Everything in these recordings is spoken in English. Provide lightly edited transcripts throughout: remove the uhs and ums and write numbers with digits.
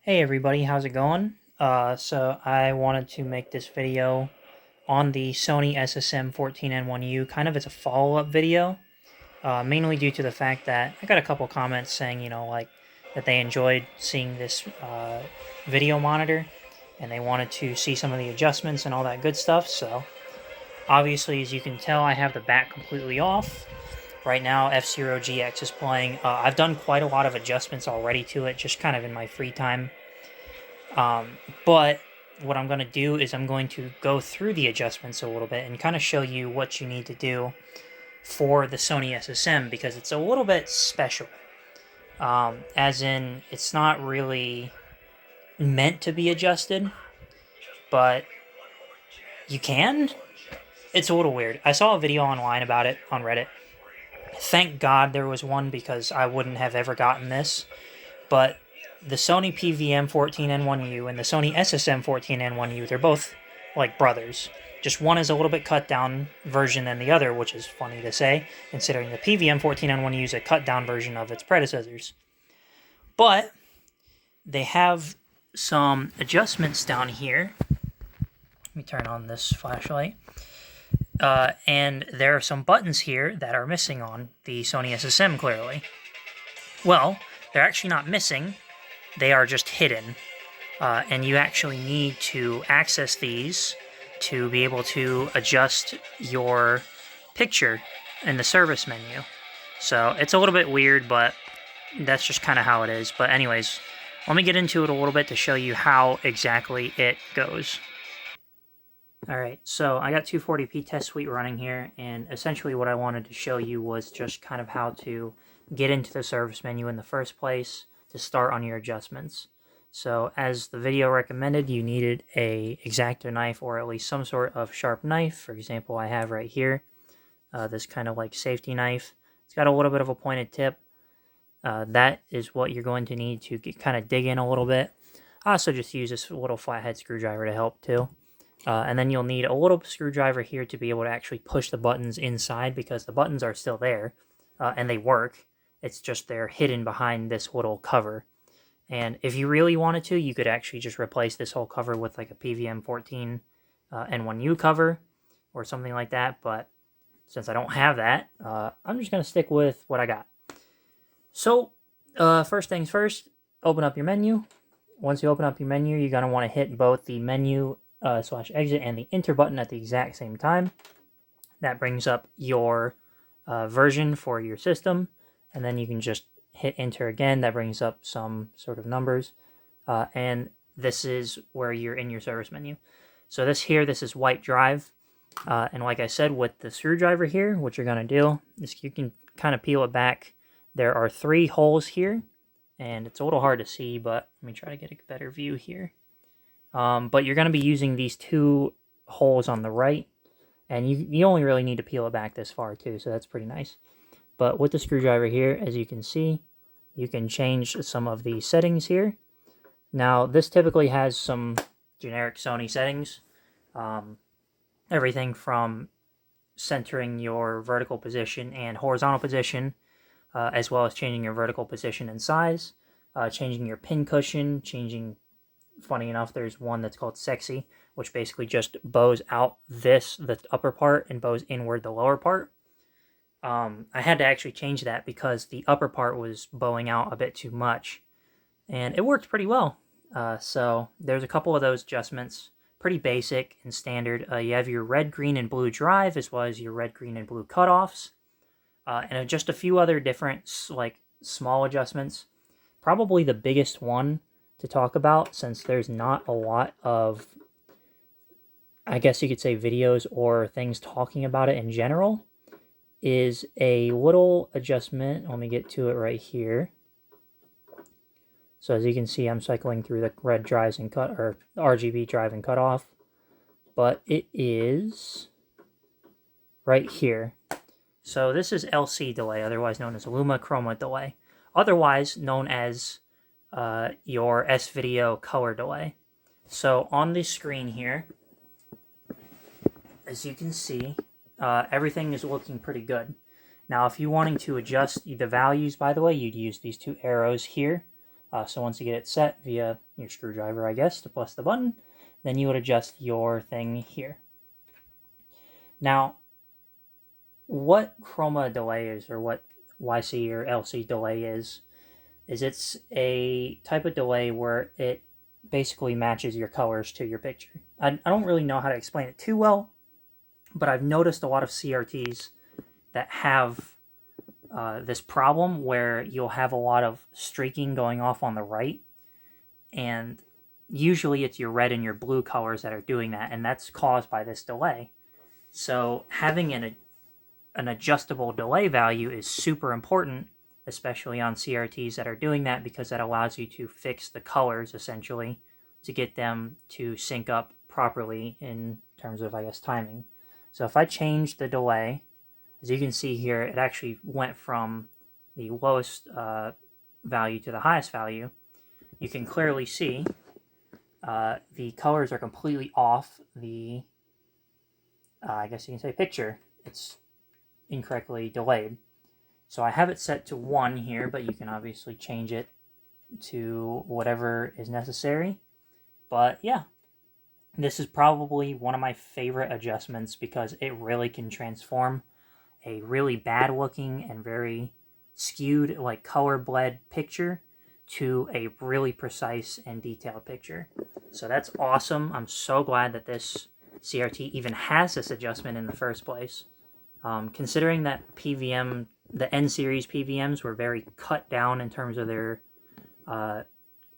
Hey everybody, how's it going? So I wanted to make this video on the Sony SSM-14N1U kind of as a follow-up video, mainly due to the fact that I got a couple comments saying, like that they enjoyed seeing this video monitor and they wanted to see some of the adjustments and all that good stuff. So obviously, as you can tell, I have the back completely off. Right now, F-Zero GX is playing. I've done quite a lot of adjustments already to it, just kind of in my free time. But what I'm going to do is I'm going to go through the adjustments a little bit and kind of show you what you need to do for the Sony SSM because it's a little bit special. As in, it's not really meant to be adjusted, but you can. It's a little weird. I saw a video online about it on Reddit. Thank God there was one because I wouldn't have ever gotten this. But the Sony PVM-14N1U and the Sony SSM-14N1U, they're both like brothers. Just one is a little bit cut down version than the other, which is funny to say, considering the PVM-14N1U is a cut down version of its predecessors. But they have some adjustments down here. Let me turn on this flashlight. And there are some buttons here that are missing on the Sony SSM, clearly. Well, they're actually not missing. They are just hidden. And you actually need to access these to be able to adjust your picture in the service menu. So it's a little bit weird, but that's just kind of how it is. But anyways, let me get into it a little bit to show you how exactly it goes. Alright, so I got 240p test suite running here, and essentially what I wanted to show you was just kind of how to get into the service menu in the first place to start on your adjustments. So as the video recommended, you needed a X-Acto knife or at least some sort of sharp knife. For example, I have right here this kind of like safety knife. It's got a little bit of a pointed tip. That is what you're going to need to kind of dig in a little bit. I also just use this little flathead screwdriver to help too. And then you'll need a little screwdriver here to be able to actually push the buttons inside because the buttons are still there and they work. It's just they're hidden behind this little cover. And if you really wanted to, you could actually just replace this whole cover with like a PVM-14N1U cover or something like that. But since I don't have that, I'm just going to stick with what I got. So first things first, open up your menu. Once you open up your menu, you're going to want to hit both the menu / exit and the enter button at the exact same time. That brings up your version for your system, and then you can just hit enter again. That brings up some sort of numbers, and this is where you're in your service menu. So this is white drive, and like I said, with the screwdriver here, what you're going to do is you can kind of peel it back. There are 3 holes here, and it's a little hard to see, but let me try to get a better view here. But you're going to be using these 2 holes on the right, and you only really need to peel it back this far too, so that's pretty nice. But with the screwdriver here, as you can see, you can change some of the settings here. Now, this typically has some generic Sony settings. Everything from centering your vertical position and horizontal position, as well as changing your vertical position and size, changing your pin cushion, funny enough, there's one that's called Sexy, which basically just bows out the upper part, and bows inward the lower part. I had to actually change that because the upper part was bowing out a bit too much, and it worked pretty well. So there's a couple of those adjustments, pretty basic and standard. You have your red, green, and blue drive, as well as your red, green, and blue cutoffs, and just a few other different like small adjustments. Probably the biggest one to talk about, since there's not a lot of, I guess you could say, videos or things talking about it in general, is a little adjustment. Let me get to it right here. So as you can see, I'm cycling through the red drives and RGB drive and cutoff, but it is right here. So this is LC delay, otherwise known as Luma Chroma delay, otherwise known as your S-Video color delay. So on the screen here, as you can see, everything is looking pretty good. Now, if you're wanting to adjust the values, by the way, you'd use these 2 arrows here So once you get it set via your screwdriver, I guess, to press the button, then you would adjust your thing here. Now, what chroma delay is, or what YC or LC delay is it's a type of delay where it basically matches your colors to your picture. I don't really know how to explain it too well, but I've noticed a lot of CRTs that have this problem where you'll have a lot of streaking going off on the right, and usually it's your red and your blue colors that are doing that, and that's caused by this delay. So having an adjustable delay value is super important, especially on CRTs that are doing that, because that allows you to fix the colors essentially to get them to sync up properly in terms of, I guess, timing. So if I change the delay, as you can see here, it actually went from the lowest value to the highest value. You can clearly see the colors are completely off the, I guess you can say, picture. It's incorrectly delayed. So I have it set to 1 here, but you can obviously change it to whatever is necessary. But yeah, this is probably one of my favorite adjustments because it really can transform a really bad looking and very skewed, like color bled picture to a really precise and detailed picture. So that's awesome. I'm so glad that this CRT even has this adjustment in the first place. Considering that PVM, the N series PVMs were very cut down in terms of their, I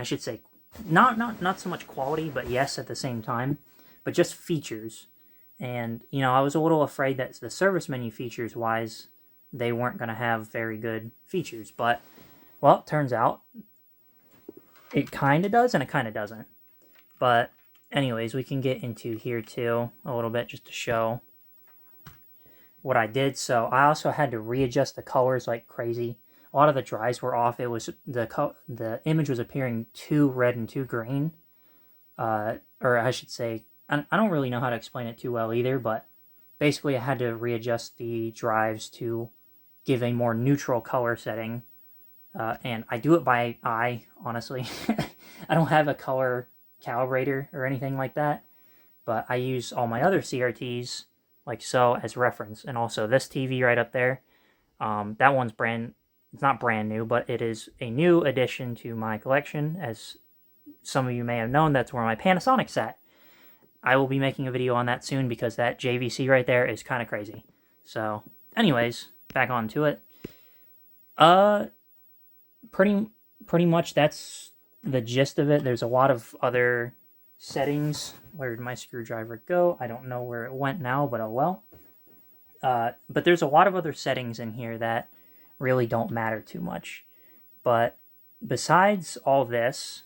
should say, not so much quality, but yes, at the same time, but just features. And, you know, I was a little afraid that the service menu features wise, they weren't going to have very good features. But, well, it turns out it kind of does and it kind of doesn't. But anyways, we can get into here too a little bit just to show what I did. So I also had to readjust the colors like crazy. A lot of the drives were off. It was the image was appearing too red and too green. Or I should say, I don't really know how to explain it too well either, but basically I had to readjust the drives to give a more neutral color setting. And I do it by eye, honestly. I don't have a color calibrator or anything like that, but I use all my other CRTs like so as reference. And also this TV right up there, that one's it's not brand new, but it is a new addition to my collection. As some of you may have known, that's where my Panasonic's at. I will be making a video on that soon because that JVC right there is kind of crazy. So anyways, back on to it. Pretty much that's the gist of it. There's a lot of other settings. Where did my screwdriver go? I don't know where it went now, but oh well. But there's a lot of other settings in here that really don't matter too much. But besides all this,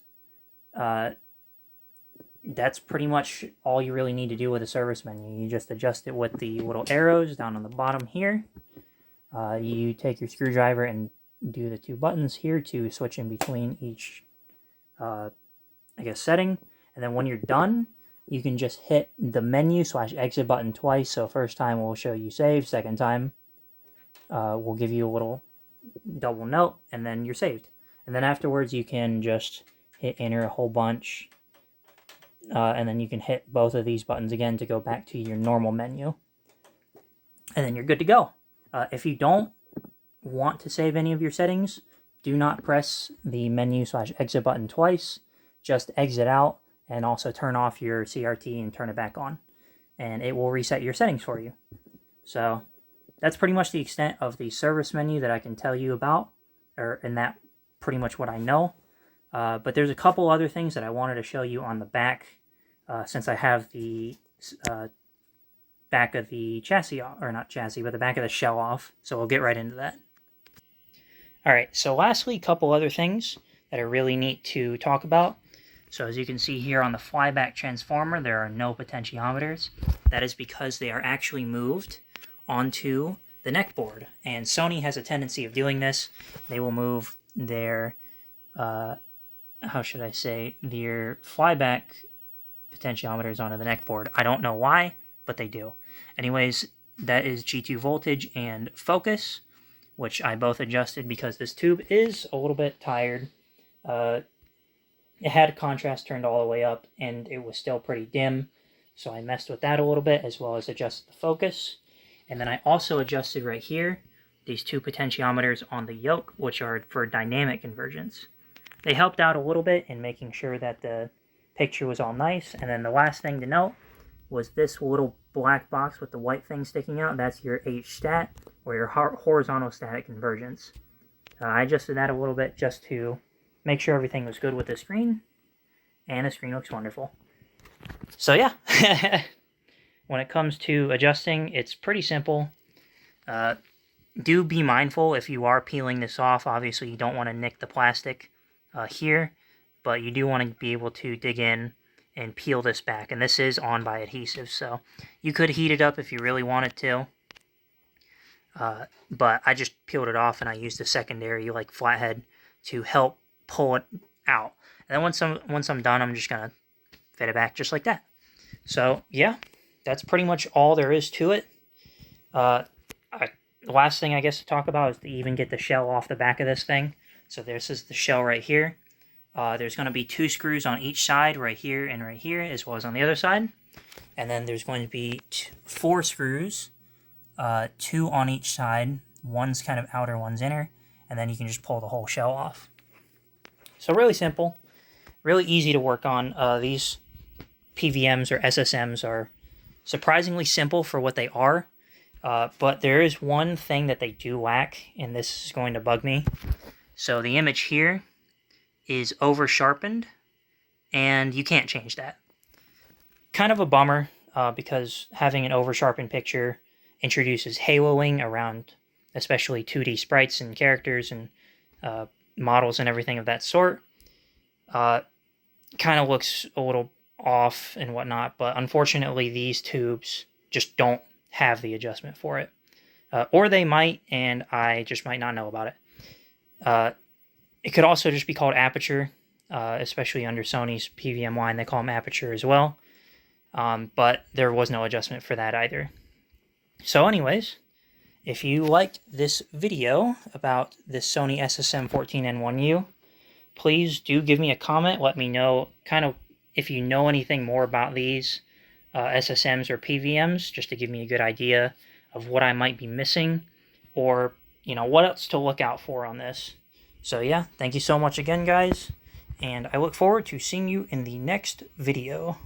that's pretty much all you really need to do with the service menu. You just adjust it with the little arrows down on the bottom here. You take your screwdriver and do the 2 buttons here to switch in between each, I guess, setting. And then when you're done, you can just hit the menu/exit button twice. So first time we'll show you save, second time we'll give you a little double note, and then you're saved. And then afterwards you can just hit enter a whole bunch, and then you can hit both of these buttons again to go back to your normal menu. And then you're good to go. If you don't want to save any of your settings, do not press the menu/exit button twice. Just exit out and also turn off your CRT and turn it back on. And it will reset your settings for you. So that's pretty much the extent of the service menu that I can tell you about, and that pretty much what I know. But there's a couple other things that I wanted to show you on the back, since I have the back of the chassis, or not chassis, but the back of the shell off. So we'll get right into that. Alright, so lastly, a couple other things that are really neat to talk about. So as you can see here on the flyback transformer, there are no potentiometers. That is because they are actually moved onto the neck board. And Sony has a tendency of doing this. They will move their, how should I say, their flyback potentiometers onto the neck board. I don't know why, but they do. Anyways, that is G2 voltage and focus, which I both adjusted because this tube is a little bit tired. It had contrast turned all the way up, and it was still pretty dim, so I messed with that a little bit, as well as adjusted the focus. And then I also adjusted right here these two potentiometers on the yoke, which are for dynamic convergence. They helped out a little bit in making sure that the picture was all nice. And then the last thing to note was this little black box with the white thing sticking out. That's your H-stat, or your horizontal static convergence. I adjusted that a little bit just to make sure everything was good with the screen, and the screen looks wonderful. So yeah, when it comes to adjusting, it's pretty simple. Do be mindful if you are peeling this off. Obviously, you don't want to nick the plastic here, but you do want to be able to dig in and peel this back. And this is on by adhesive, so you could heat it up if you really wanted to. But I just peeled it off, and I used a secondary like flathead to help pull it out. And then once I'm done, I'm just gonna fit it back just like that. So yeah, that's pretty much all there is to it. The last thing I guess to talk about is to even get the shell off the back of this thing. So this is the shell right here. There's going to be 2 screws on each side, right here and right here, as well as on the other side. And then there's going to be 4 screws, 2 on each side. One's kind of outer, one's inner, and then you can just pull the whole shell off. So really simple, really easy to work on. These PVMs or SSMs are surprisingly simple for what they are. But there is one thing that they do lack, and this is going to bug me. So the image here is over sharpened, and you can't change that. Kind of a bummer, because having an over sharpened picture introduces haloing around especially 2D sprites and characters and models and everything of that sort. Kind of looks a little off and whatnot, but unfortunately these tubes just don't have the adjustment for it. Or they might, and I just might not know about it. It could also just be called aperture, especially under Sony's PVM line. They call them aperture as well. But there was no adjustment for that either. So anyways, if you liked this video about this Sony SSM-14N1U, please do give me a comment. Let me know kind of if you know anything more about these SSMs or PVMs, just to give me a good idea of what I might be missing, or what else to look out for on this. So yeah, thank you so much again, guys, and I look forward to seeing you in the next video.